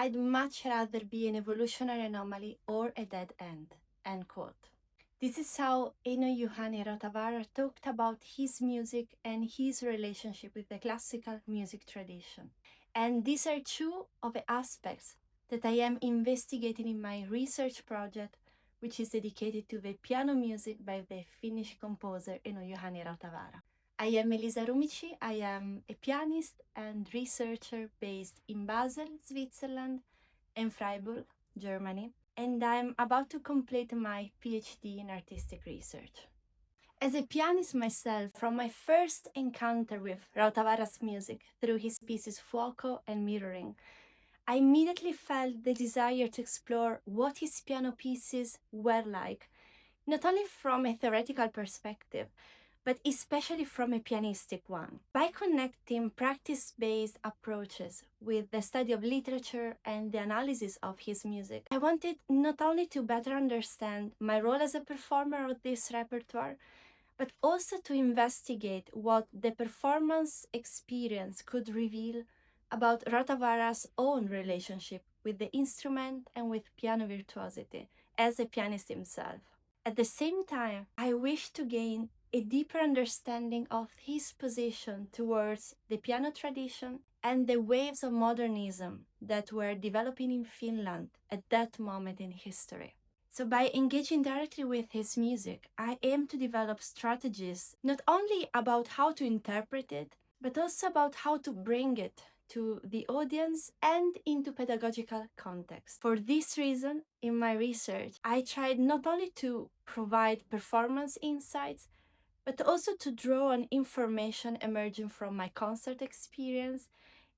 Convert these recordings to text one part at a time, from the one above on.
I'd much rather be an evolutionary anomaly or a dead end, end quote. This is how Einojuhani Rautavaara talked about his music and his relationship with the classical music tradition. And these are two of the aspects that I am investigating in my research project, which is dedicated to the piano music by the Finnish composer Einojuhani Rautavaara. I am Elisa Rumici. I am a pianist and researcher based in Basel, Switzerland, and Freiburg, Germany, and I'm about to complete my PhD in artistic research. As a pianist myself, from my first encounter with Rautavaara's music through his pieces Fuoco and Mirroring, I immediately felt the desire to explore what his piano pieces were like, not only from a theoretical perspective, but especially from a pianistic one. By connecting practice-based approaches with the study of literature and the analysis of his music, I wanted not only to better understand my role as a performer of this repertoire, but also to investigate what the performance experience could reveal about Rautavaara's own relationship with the instrument and with piano virtuosity as a pianist himself. At the same time, I wished to gain a deeper understanding of his position towards the piano tradition and the waves of modernism that were developing in Finland at that moment in history. So by engaging directly with his music, I aim to develop strategies not only about how to interpret it, but also about how to bring it to the audience and into pedagogical context. For this reason, in my research, I tried not only to provide performance insights, but also to draw on information emerging from my concert experience,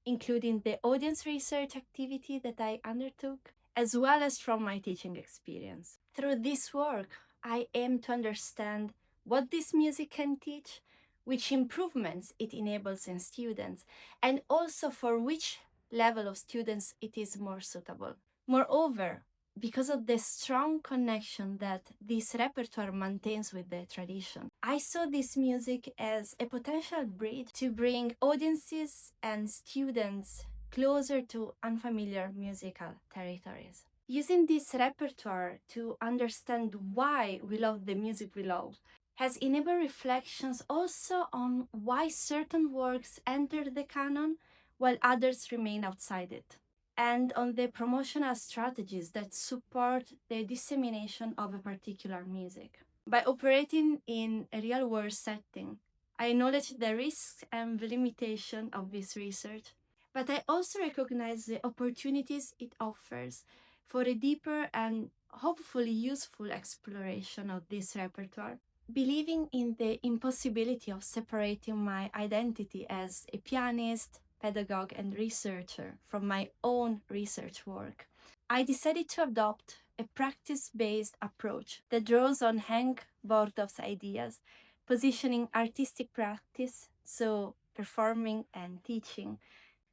including the audience research activity that I undertook, as well as from my teaching experience. Through this work, I aim to understand what this music can teach, which improvements it enables in students, and also for which level of students it is more suitable. Moreover, because of the strong connection that this repertoire maintains with the tradition, I saw this music as a potential bridge to bring audiences and students closer to unfamiliar musical territories. Using this repertoire to understand why we love the music we love has enabled reflections also on why certain works enter the canon while others remain outside it, and on the promotional strategies that support the dissemination of a particular music. By operating in a real-world setting, I acknowledge the risks and the limitation of this research, but I also recognize the opportunities it offers for a deeper and hopefully useful exploration of this repertoire, believing in the impossibility of separating my identity as a pianist, pedagogue, and researcher from my own research work. I decided to adopt a practice-based approach that draws on Henk Bordow's ideas, positioning artistic practice, so performing and teaching,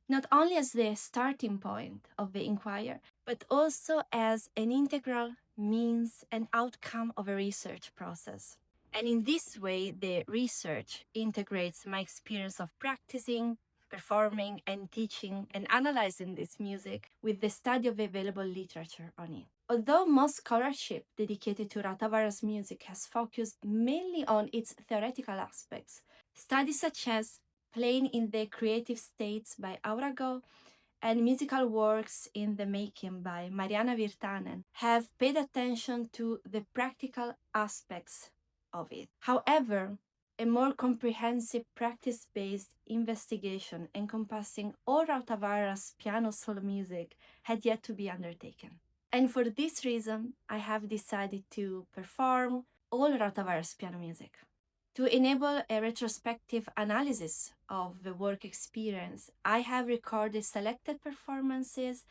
not only as the starting point of the inquiry, but also as an integral means and outcome of a research process. And in this way, the research integrates my experience of practicing, performing, and teaching and analyzing this music with the study of available literature on it. Although most scholarship dedicated to Rautavaara's music has focused mainly on its theoretical aspects, studies such as Playing in the Creative States by Aurago and Musical Works in the Making by Mariana Virtanen have paid attention to the practical aspects of it. However, a more comprehensive practice-based investigation encompassing all Rautavaara's piano solo music had yet to be undertaken. And for this reason, I have decided to perform all Rautavaara's piano music. To enable a retrospective analysis of the work experience, I have recorded selected performances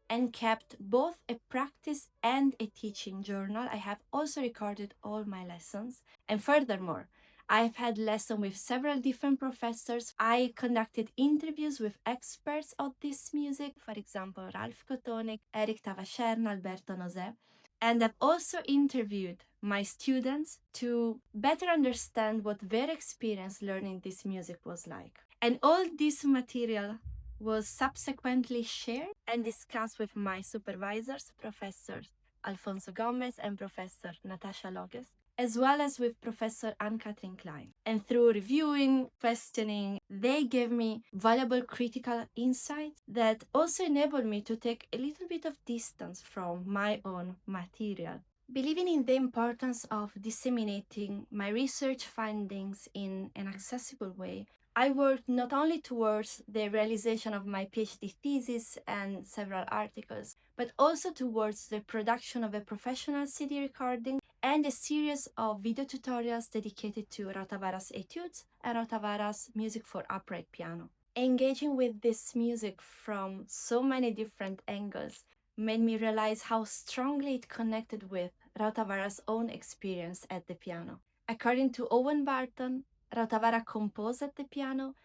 and kept both a practice and a teaching journal. I have also recorded all my lessons. And furthermore, I've had lessons with several different professors. I conducted interviews with experts of this music, for example, Ralph Kotonik, Eric Tavacherna, Alberto Nosé. And I've also interviewed my students to better understand what their experience learning this music was like. And all this material was subsequently shared and discussed with my supervisors, Professors Alfonso Gomez and Professor Natasha Loges, as well as with Professor Anne-Catherine Klein. And through reviewing, questioning, they gave me valuable critical insights that also enabled me to take a little bit of distance from my own material. Believing in the importance of disseminating my research findings in an accessible way, I worked not only towards the realization of my PhD thesis and several articles, but also towards the production of a professional CD recording and a series of video tutorials dedicated to Rautavaara's etudes and Rautavaara's music for upright piano. Engaging with this music from so many different angles made me realize how strongly it connected with Rautavaara's own experience at the piano. According to Owen Barton, Rautavaara composed at the piano,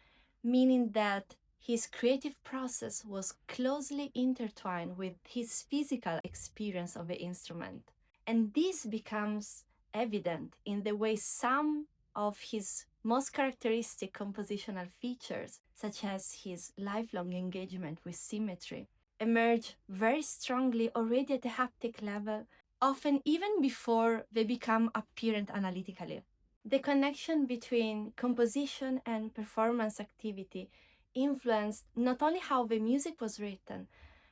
meaning that his creative process was closely intertwined with his physical experience of the instrument. And this becomes evident in the way some of his most characteristic compositional features, such as his lifelong engagement with symmetry, emerge very strongly already at the haptic level, often even before they become apparent analytically. The connection between composition and performance activity influenced not only how the music was written,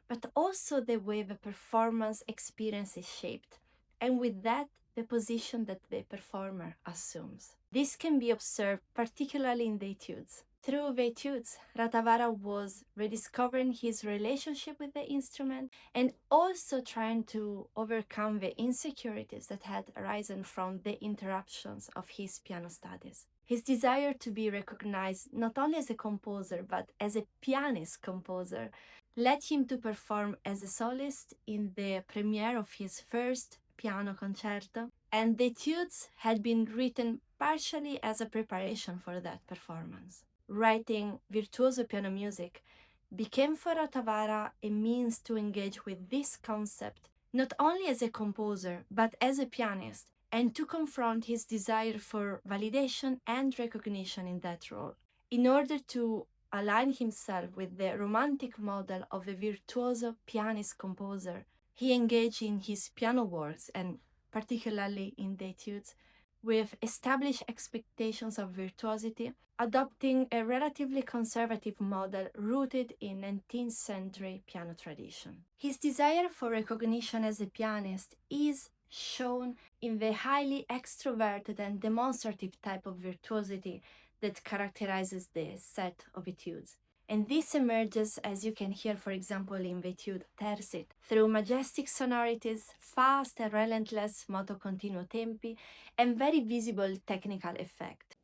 but also the way the performance experience is shaped, and with that, the position that the performer assumes. This can be observed particularly in the etudes. Through the etudes, Rautavaara was rediscovering his relationship with the instrument and also trying to overcome the insecurities that had arisen from the interruptions of his piano studies. His desire to be recognized not only as a composer but as a pianist composer led him to perform as a soloist in the premiere of his first piano concerto, and the etudes had been written partially as a preparation for that performance. Writing virtuoso piano music became for Rautavaara a means to engage with this concept not only as a composer but as a pianist, and to confront his desire for validation and recognition in that role. In order to align himself with the romantic model of a virtuoso pianist composer, he engaged in his piano works, and particularly in the etudes, with established expectations of virtuosity, adopting a relatively conservative model rooted in 19th century piano tradition. His desire for recognition as a pianist is shown in the highly extroverted and demonstrative type of virtuosity that characterizes the set of etudes. And this emerges, as you can hear, for example, in the etude Tercit, through majestic sonorities, fast and relentless moto continuo tempi, and very visible technical effect.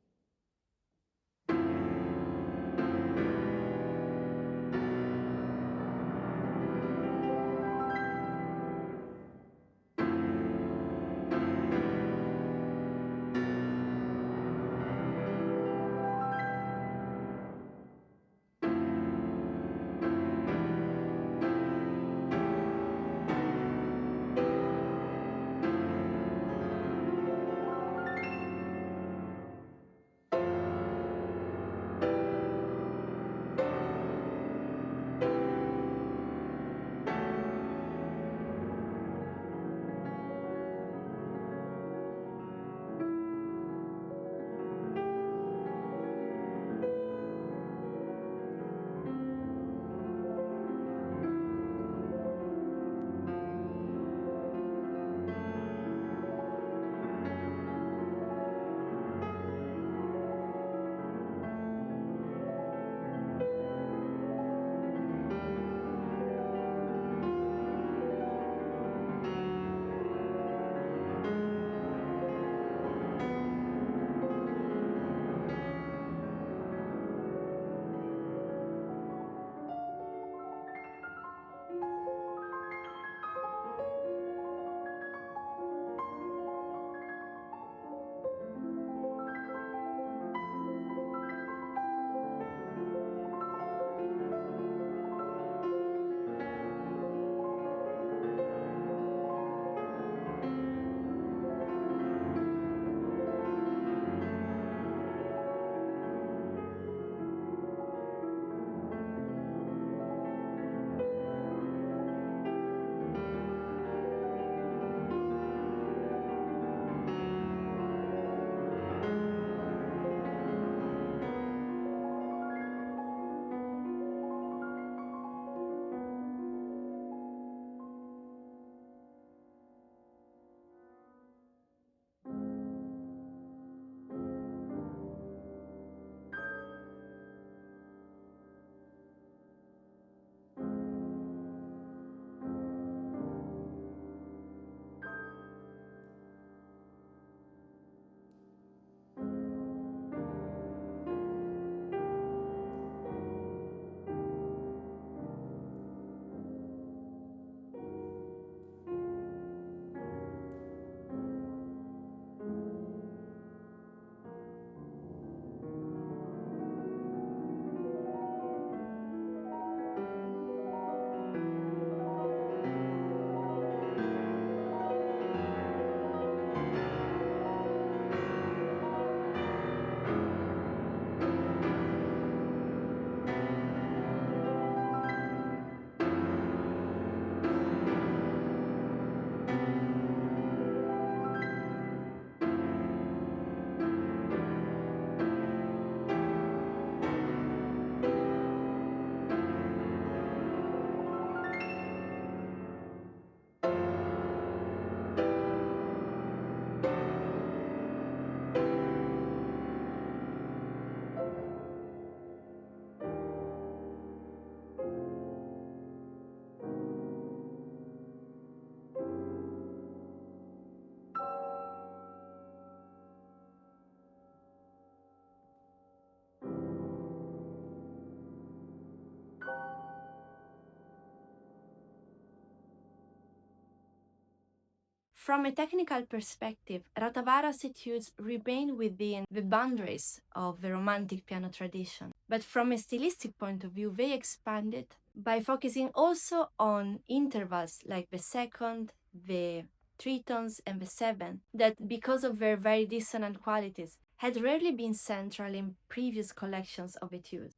From a technical perspective, Rautavaara's etudes remain within the boundaries of the Romantic piano tradition, but from a stylistic point of view, they expanded by focusing also on intervals like the second, the tritones, and the seventh, that because of their very dissonant qualities, had rarely been central in previous collections of etudes.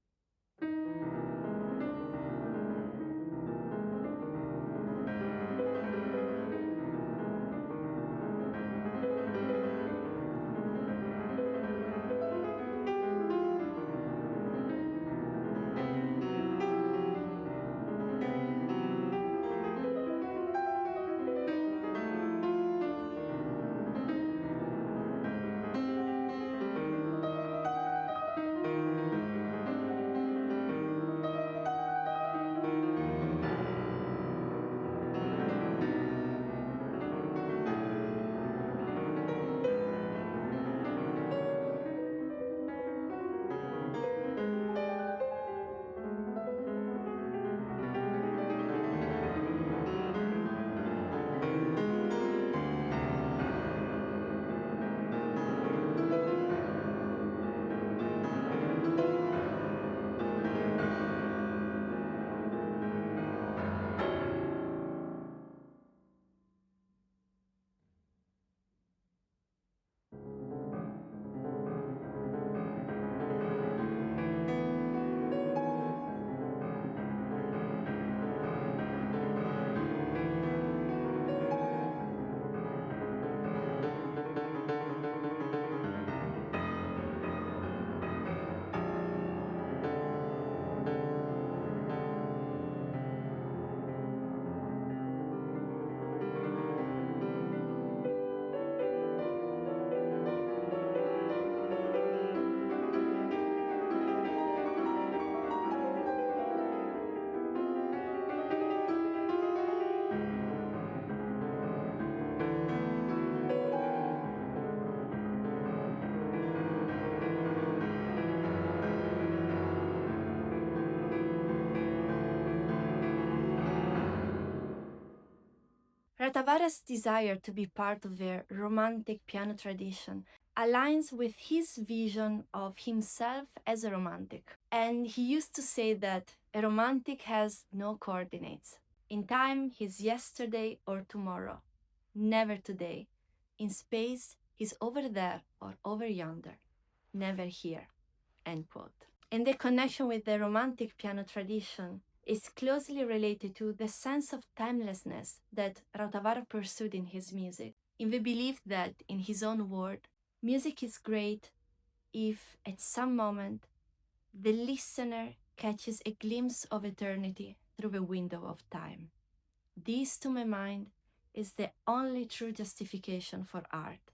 Rautavaara's desire to be part of the Romantic piano tradition aligns with his vision of himself as a Romantic. And he used to say that a Romantic has no coordinates. In time, he's yesterday or tomorrow, never today. In space, he's over there or over yonder, never here. End quote. And the connection with the Romantic piano tradition is closely related to the sense of timelessness that Rautavaara pursued in his music, in the belief that, in his own word, music is great if, at some moment, the listener catches a glimpse of eternity through a window of time. This, to my mind, is the only true justification for art.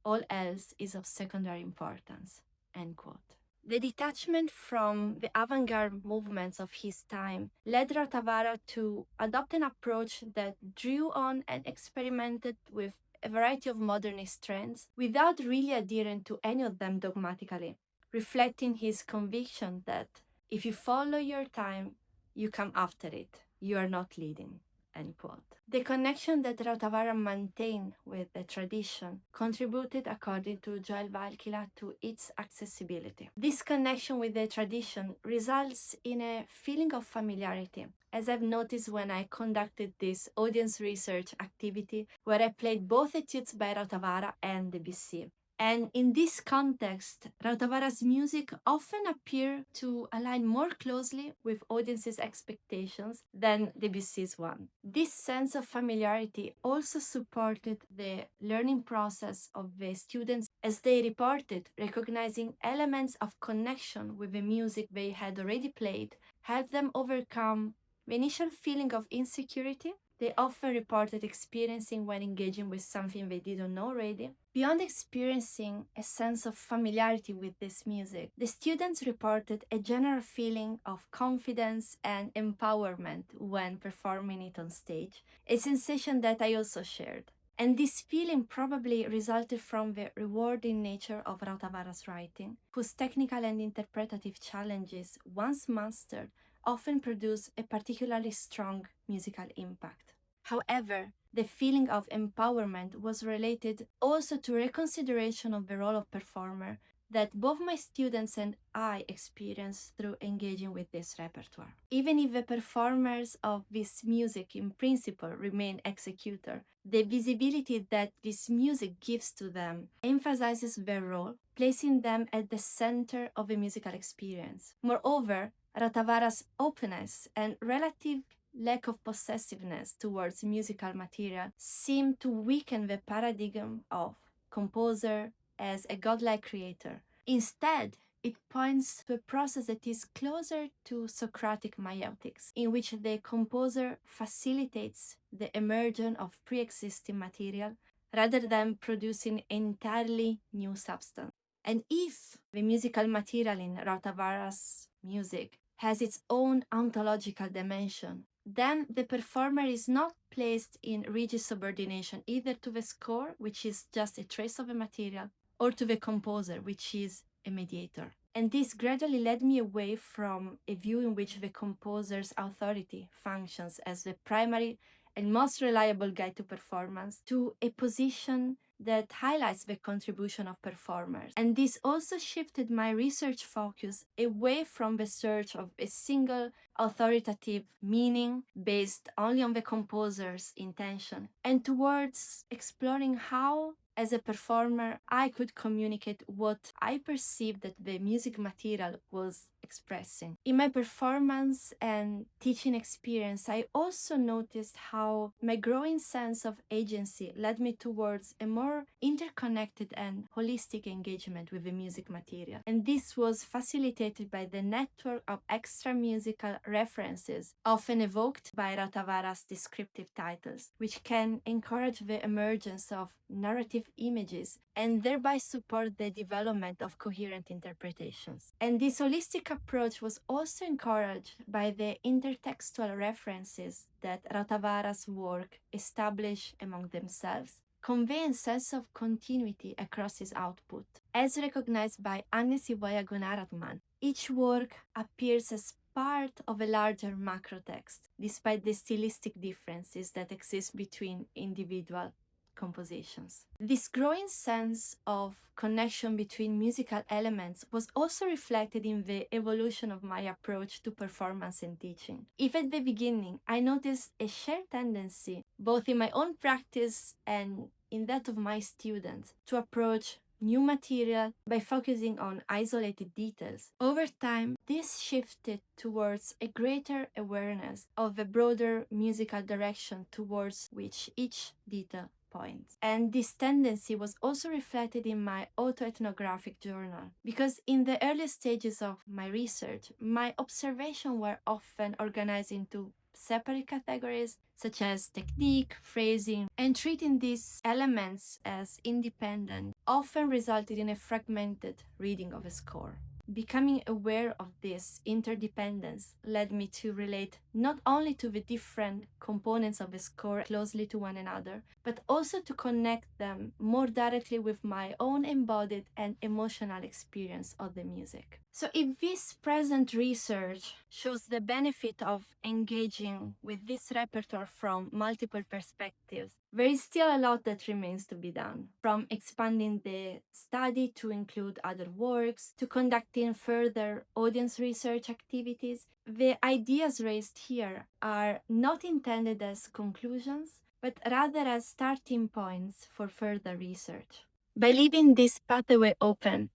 All else is of secondary importance. End quote. The detachment from the avant-garde movements of his time led Rautavaara to adopt an approach that drew on and experimented with a variety of modernist trends without really adhering to any of them dogmatically, reflecting his conviction that if you follow your time, you come after it. You are not leading. End quote. The connection that Rautavaara maintained with the tradition contributed, according to Joel Valkila, to its accessibility. This connection with the tradition results in a feeling of familiarity, as I've noticed when I conducted this audience research activity where I played both etudes by Rautavaara and Debussy. And in this context, Rautavaara's music often appear to align more closely with audiences' expectations than Debussy's one. This sense of familiarity also supported the learning process of the students as they reported, recognizing elements of connection with the music they had already played helped them overcome the initial feeling of insecurity they often reported experiencing when engaging with something they didn't know already. Beyond experiencing a sense of familiarity with this music, the students reported a general feeling of confidence and empowerment when performing it on stage, a sensation that I also shared. And this feeling probably resulted from the rewarding nature of Rautavaara's writing, whose technical and interpretative challenges, once mastered, often produce a particularly strong musical impact. However, the feeling of empowerment was related also to reconsideration of the role of performer that both my students and I experienced through engaging with this repertoire. Even if the performers of this music in principle remain executor, the visibility that this music gives to them emphasizes their role, placing them at the center of a musical experience. Moreover, Rautavaara's openness and relative lack of possessiveness towards musical material seem to weaken the paradigm of composer as a godlike creator. Instead, it points to a process that is closer to Socratic maiotics, in which the composer facilitates the emergence of pre-existing material rather than producing entirely new substance. And if the musical material in Rautavaara's music has its own ontological dimension, then the performer is not placed in rigid subordination either to the score, which is just a trace of a material, or to the composer, which is a mediator. And this gradually led me away from a view in which the composer's authority functions as the primary and most reliable guide to performance to a position that highlights the contribution of performers. And this also shifted my research focus away from the search of a single authoritative meaning based only on the composer's intention and towards exploring how, as a performer, I could communicate what I perceived that the music material was expressing. In my performance and teaching experience, I also noticed how my growing sense of agency led me towards a more interconnected and holistic engagement with the music material. And this was facilitated by the network of extra musical references, often evoked by Rautavaara's descriptive titles, which can encourage the emergence of narrative images and thereby support the development of coherent interpretations. And this holistic approach was also encouraged by the intertextual references that Rautavaara's work established among themselves, conveying a sense of continuity across his output. As recognized by Agnes Ivoya Gunaratman, each work appears as part of a larger macro text, despite the stylistic differences that exist between individual compositions. This growing sense of connection between musical elements was also reflected in the evolution of my approach to performance and teaching. If at the beginning I noticed a shared tendency, both in my own practice and in that of my students, to approach new material by focusing on isolated details, over time, this shifted towards a greater awareness of the broader musical direction towards which each detail points. And this tendency was also reflected in my autoethnographic journal, because in the early stages of my research, my observations were often organized into separate categories such as technique, phrasing, and treating these elements as independent often resulted in a fragmented reading of a score. Becoming aware of this interdependence led me to relate not only to the different components of a score closely to one another, but also to connect them more directly with my own embodied and emotional experience of the music. So if this present research shows the benefit of engaging with this repertoire from multiple perspectives, there is still a lot that remains to be done, from expanding the study to include other works, to conducting further audience research activities. The ideas raised here are not intended as conclusions, but rather as starting points for further research. By leaving this pathway open,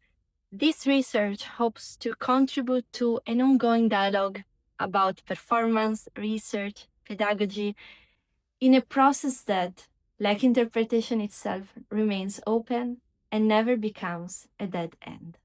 this research hopes to contribute to an ongoing dialogue about performance, research, pedagogy, in a process that, like interpretation itself, remains open and never becomes a dead end.